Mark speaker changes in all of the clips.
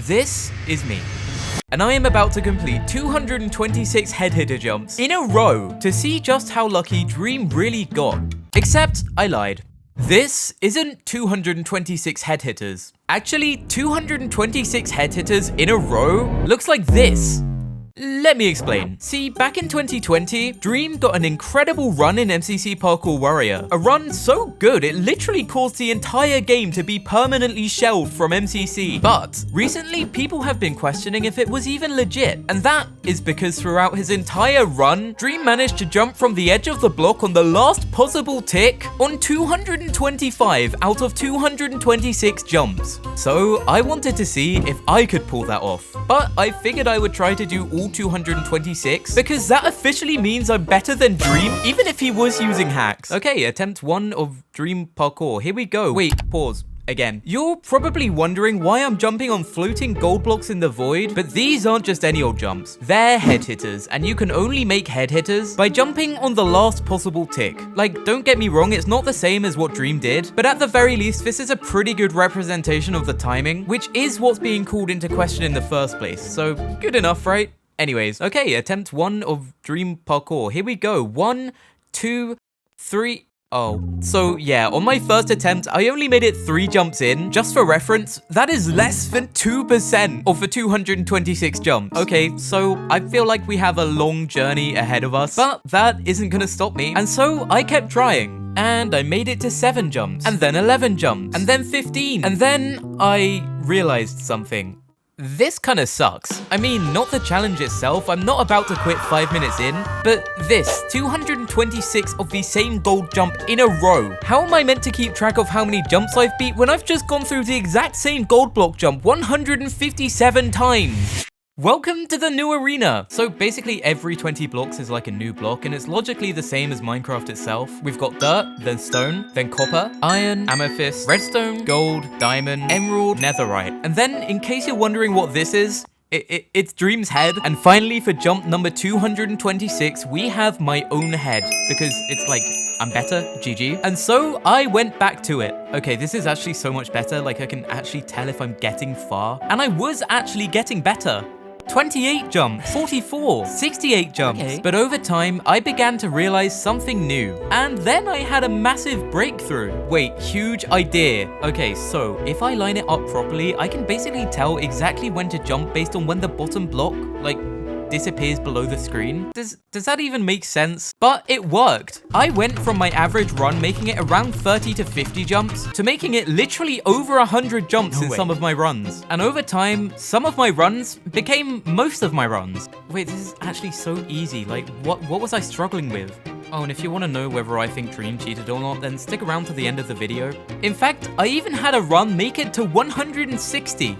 Speaker 1: This is me. And I am about to complete 226 head hitter jumps in a row to see just how lucky Dream really got. Except I lied. This isn't 226 head hitters. Actually, 226 head hitters in a row looks like this. Let me explain. See, back in 2020, Dream got an incredible run in MCC Parkour Warrior. A run so good it literally caused the entire game to be permanently shelved from MCC. But recently, people have been questioning if it was even legit. And that is because throughout his entire run, Dream managed to jump from the edge of the block on the last possible tick on 225 out of 226 jumps. So I wanted to see if I could pull that off. But I figured I would try to do all 226 because that officially means I'm better than Dream, even if he was using hacks. Okay, attempt 1 of Dream Parkour. Here we go. Wait, pause. Again. You're probably wondering why I'm jumping on floating gold blocks in the void, but these aren't just any old jumps. They're head hitters, and you can only make head hitters by jumping on the last possible tick. Like, don't get me wrong, it's not the same as what Dream did, but at the very least, this is a pretty good representation of the timing, which is what's being called into question in the first place. So, good enough, right? Anyways, okay, attempt 1 of Dream Parkour. Here we go. 1, 2, 3. Oh, so yeah, on my first attempt, I only made it 3 jumps in. Just for reference, that is less than 2% of the 226 jumps. Okay, so I feel like we have a long journey ahead of us, but that isn't gonna stop me. And so I kept trying. And I made it to 7 jumps, and then 11 jumps, and then 15. And then I realized something. This kinda sucks. I mean, not the challenge itself, I'm not about to quit 5 minutes in, but this, 226 of the same gold jump in a row. How am I meant to keep track of how many jumps I've beat when I've just gone through the exact same gold block jump 157 times? Welcome to the new arena. So basically every 20 blocks is like a new block, and it's logically the same as Minecraft itself. We've got dirt, then stone, then copper, iron, amethyst, redstone, gold, diamond, emerald, netherite. And then in case you're wondering what this is, it's Dream's head. And finally for jump number 226, we have my own head because it's like, I'm better, GG. And so I went back to it. Okay, this is actually so much better. Like I can actually tell if I'm getting far. And I was actually getting better. 28 jumps, 44, 68 jumps. Okay. But over time, I began to realize something new. And then I had a massive breakthrough. Wait, huge idea. Okay, so if I line it up properly, I can basically tell exactly when to jump based on when the bottom block, like, disappears below the screen. Does that even make sense? But it worked. I went from my average run making it around 30 to 50 jumps to making it literally over 100 jumps in some of my runs. And over time, some of my runs became most of my runs. Wait, this is actually so easy. Like, what was I struggling with? Oh, and if you want to know whether I think Dream cheated or not, then stick around to the end of the video. In fact, I even had a run make it to 160.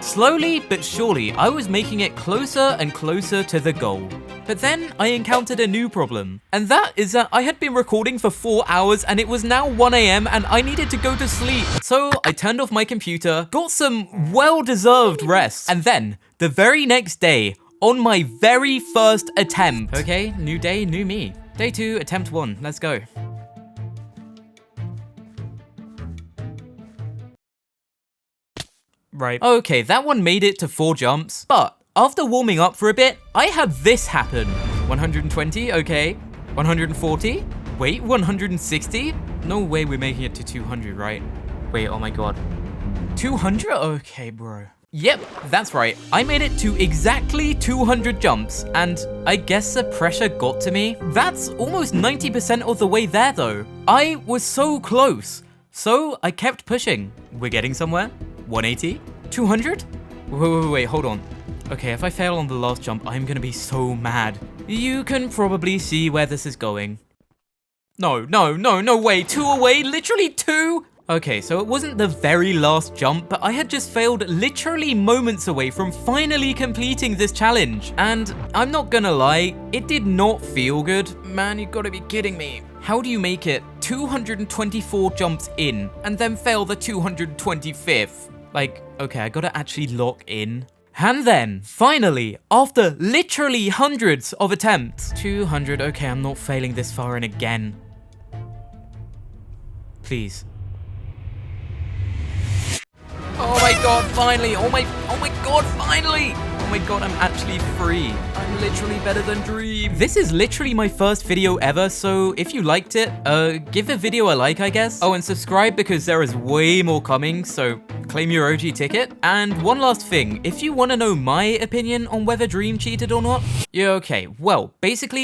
Speaker 1: Slowly but surely, I was making it closer and closer to the goal. But then I encountered a new problem. And that is that I had been recording for 4 hours and it was now 1 AM and I needed to go to sleep. So I turned off my computer, got some well-deserved rest. And then, the very next day, on my very first attempt. Okay, new day, new me. Day 2, attempt 1, let's go. Right. Okay, that one made it to 4 jumps, but after warming up for a bit, I had this happen. 120, okay. 140? Wait, 160? No way we're making it to 200, right? Wait, oh my god. 200? Okay, bro. Yep, that's right. I made it to exactly 200 jumps, and I guess the pressure got to me. That's almost 90% of the way there, though. I was so close. So I kept pushing. We're getting somewhere. 180? 200? Wait, hold on. Okay, if I fail on the last jump, I'm gonna be so mad. You can probably see where this is going. No way, 2 away, literally 2? Okay, so it wasn't the very last jump, but I had just failed literally moments away from finally completing this challenge. And I'm not gonna lie, it did not feel good. Man, you gotta be kidding me. How do you make it 224 jumps in and then fail the 225th? Like, okay, I gotta actually lock in. And then, finally, after literally hundreds of attempts, 200, okay, I'm not failing this far in again. Please. Oh my god, finally! Oh my god, finally! Oh my god, I'm actually free. I'm literally better than Dream. This is literally my first video ever, so if you liked it, give the video a like, I guess. Oh, and subscribe because there is way more coming, so claim your OG ticket. And one last thing, if you want to know my opinion on whether Dream cheated or not, yeah, okay, well, basically,